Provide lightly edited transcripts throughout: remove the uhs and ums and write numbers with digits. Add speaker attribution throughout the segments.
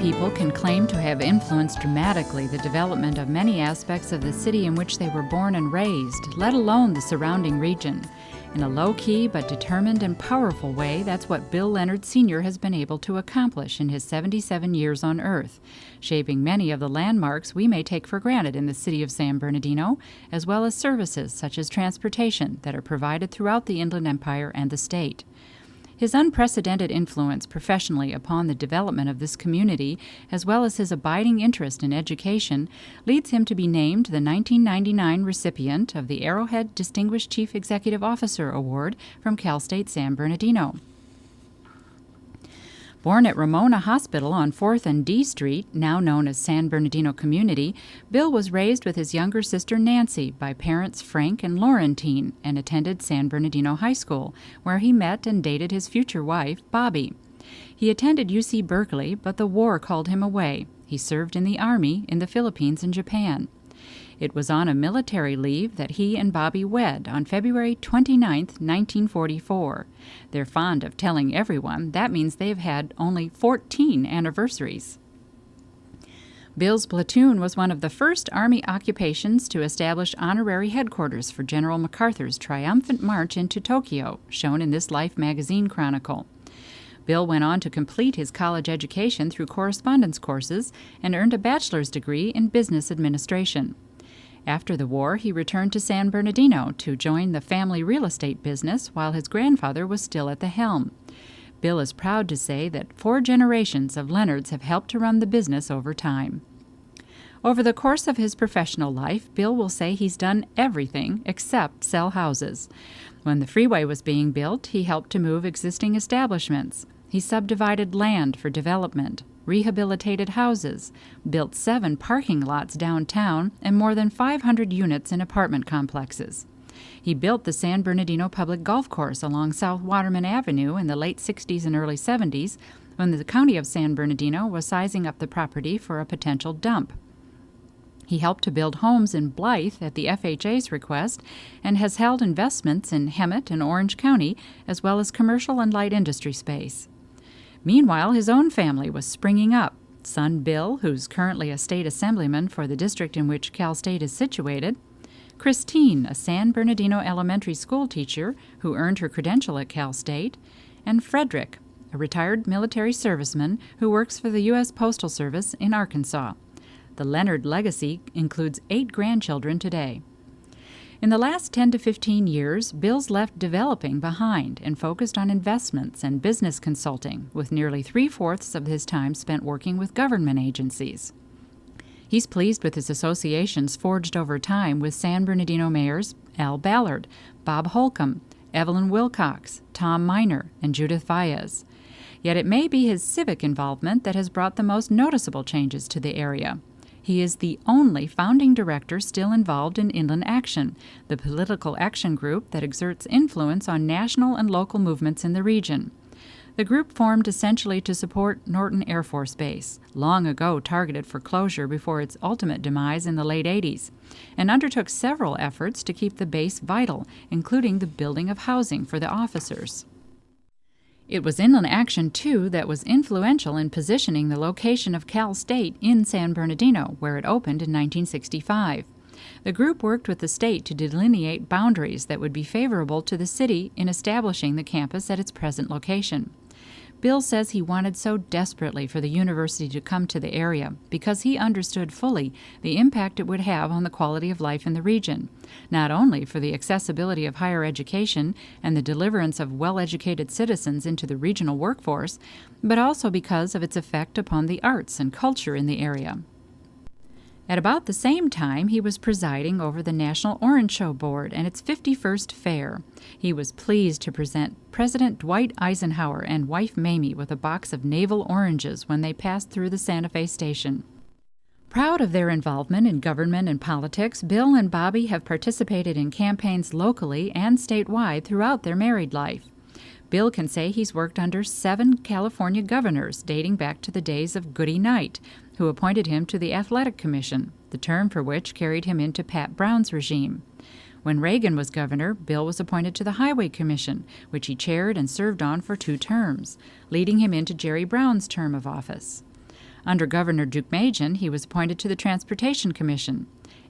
Speaker 1: people can claim to have influenced dramatically the development of many aspects of the city in which they were born and raised, let alone the surrounding region. In a low-key but determined and powerful way, that's what Bill Leonard Sr. has been able to accomplish in his 77 years on Earth, shaping many of the landmarks we may take for granted in the city of San Bernardino, as well as services such as transportation that are provided throughout the Inland Empire and the state. His unprecedented influence professionally upon the development of this community, as well as his abiding interest in education, leads him to be named the 1999 recipient of the Arrowhead Distinguished Chief Executive Officer Award from Cal State San Bernardino. Born at Ramona Hospital on 4th and D Street, now known as San Bernardino Community, Bill was raised with his younger sister Nancy by parents Frank and Lauren Teen and attended San Bernardino High School, where he met and dated his future wife, Bobby. He attended UC Berkeley, but the war called him away. He served in the Army in the Philippines and Japan. It was on a military leave that he and Bobby wed on February 29, 1944. They're fond of telling everyone that means they've had only 14 anniversaries. Bill's platoon was one of the first Army occupations to establish honorary headquarters for General MacArthur's triumphant march into Tokyo, shown in this Life magazine chronicle. Bill went on to complete his college education through correspondence courses and earned a bachelor's degree in business administration. After the war, he returned to San Bernardino to join the family real estate business while his grandfather was still at the helm. Bill is proud to say that 4 generations of Leonards have helped to run the business over time. Over the course of his professional life, Bill will say he's done everything except sell houses. When the freeway was being built, he helped to move existing establishments. He subdivided land for development, rehabilitated houses, built 7 parking lots downtown, and more than 500 units in apartment complexes. He built the San Bernardino Public Golf Course along South Waterman Avenue in the late 60s and early 70s, when the county of San Bernardino was sizing up the property for a potential dump. He helped to build homes in Blythe at the FHA's request and has held investments in Hemet and Orange County, as well as commercial and light industry space. Meanwhile, his own family was springing up. Son Bill, who's currently a state assemblyman for the district in which Cal State is situated, Christine, a San Bernardino elementary school teacher who earned her credential at Cal State, and Frederick, a retired military serviceman who works for the U.S. Postal Service in Arkansas. The Leonard legacy includes 8 grandchildren today. In the last 10 to 15 years, Bill's left developing behind and focused on investments and business consulting, with nearly 3/4 of his time spent working with government agencies. He's pleased with his associations forged over time with San Bernardino mayors Al Ballard, Bob Holcomb, Evelyn Wilcox, Tom Miner, and Judith Valles. Yet it may be his civic involvement that has brought the most noticeable changes to the area. He is the only founding director still involved in Inland Action, the political action group that exerts influence on national and local movements in the region. The group formed essentially to support Norton Air Force Base, long ago targeted for closure before its ultimate demise in the late 80s, and undertook several efforts to keep the base vital, including the building of housing for the officers. It was Inland Action, too, that was influential in positioning the location of Cal State in San Bernardino, where it opened in 1965. The group worked with the state to delineate boundaries that would be favorable to the city in establishing the campus at its present location. Bill says he wanted so desperately for the university to come to the area because he understood fully the impact it would have on the quality of life in the region, not only for the accessibility of higher education and the deliverance of well-educated citizens into the regional workforce, but also because of its effect upon the arts and culture in the area. At about the same time, he was presiding over the National Orange Show Board and its 51st fair. He was pleased to present President Dwight Eisenhower and wife Mamie with a box of navel oranges when they passed through the Santa Fe station. Proud of their involvement in government and politics, Bill and Bobby have participated in campaigns locally and statewide throughout their married life. Bill can say he's worked under 7 California governors dating back to the days of Goody Knight, who appointed him to the Athletic Commission, the term for which carried him into Pat Brown's regime. When Reagan was governor, Bill was appointed to the Highway Commission, which he chaired and served on for 2 terms, leading him into Jerry Brown's term of office. Under Governor Deukmejian, he was appointed to the Transportation Commission,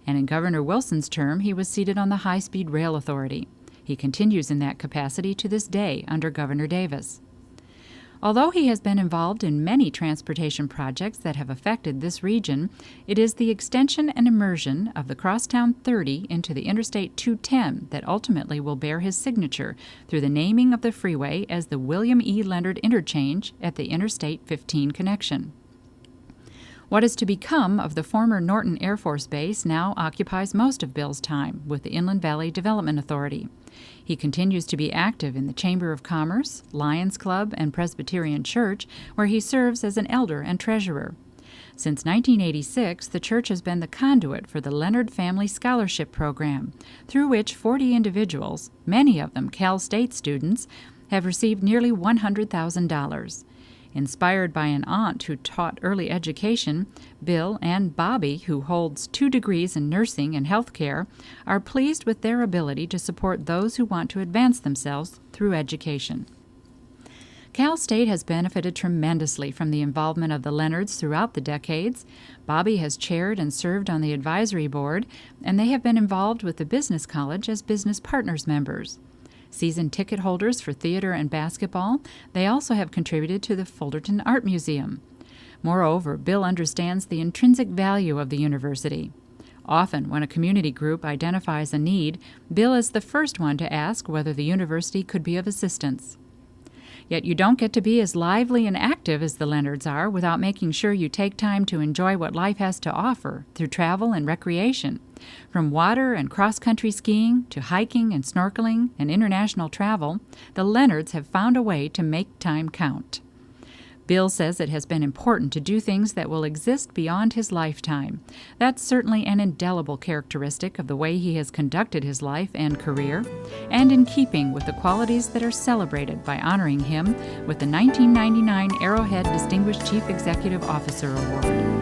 Speaker 1: and in Governor Wilson's term, he was seated on the High-Speed Rail Authority. He continues in that capacity to this day under Governor Davis. Although he has been involved in many transportation projects that have affected this region, it is the extension and immersion of the Crosstown 30 into the Interstate 210 that ultimately will bear his signature through the naming of the freeway as the William E. Leonard Interchange at the Interstate 15 connection. What is to become of the former Norton Air Force Base now occupies most of Bill's time with the Inland Valley Development Authority. He continues to be active in the Chamber of Commerce, Lions Club, and Presbyterian Church, where he serves as an elder and treasurer. Since 1986, the church has been the conduit for the Leonard Family Scholarship Program, through which 40 individuals, many of them Cal State students, have received nearly $100,000. Inspired by an aunt who taught early education, Bill and Bobby, who holds 2 degrees in nursing and health care, are pleased with their ability to support those who want to advance themselves through education. Cal State has benefited tremendously from the involvement of the Leonards throughout the decades. Bobby has chaired and served on the advisory board, and they have been involved with the Business College as business partners members. Season ticket holders for theater and basketball, they also have contributed to the Fullerton Art Museum. Moreover, Bill understands the intrinsic value of the university. Often, when a community group identifies a need, Bill is the first one to ask whether the university could be of assistance. Yet you don't get to be as lively and active as the Leonards are without making sure you take time to enjoy what life has to offer through travel and recreation. From water and cross-country skiing to hiking and snorkeling and international travel, the Leonards have found a way to make time count. Bill says it has been important to do things that will exist beyond his lifetime. That's certainly an indelible characteristic of the way he has conducted his life and career, and in keeping with the qualities that are celebrated by honoring him with the 1999 Arrowhead Distinguished Chief Executive Officer Award.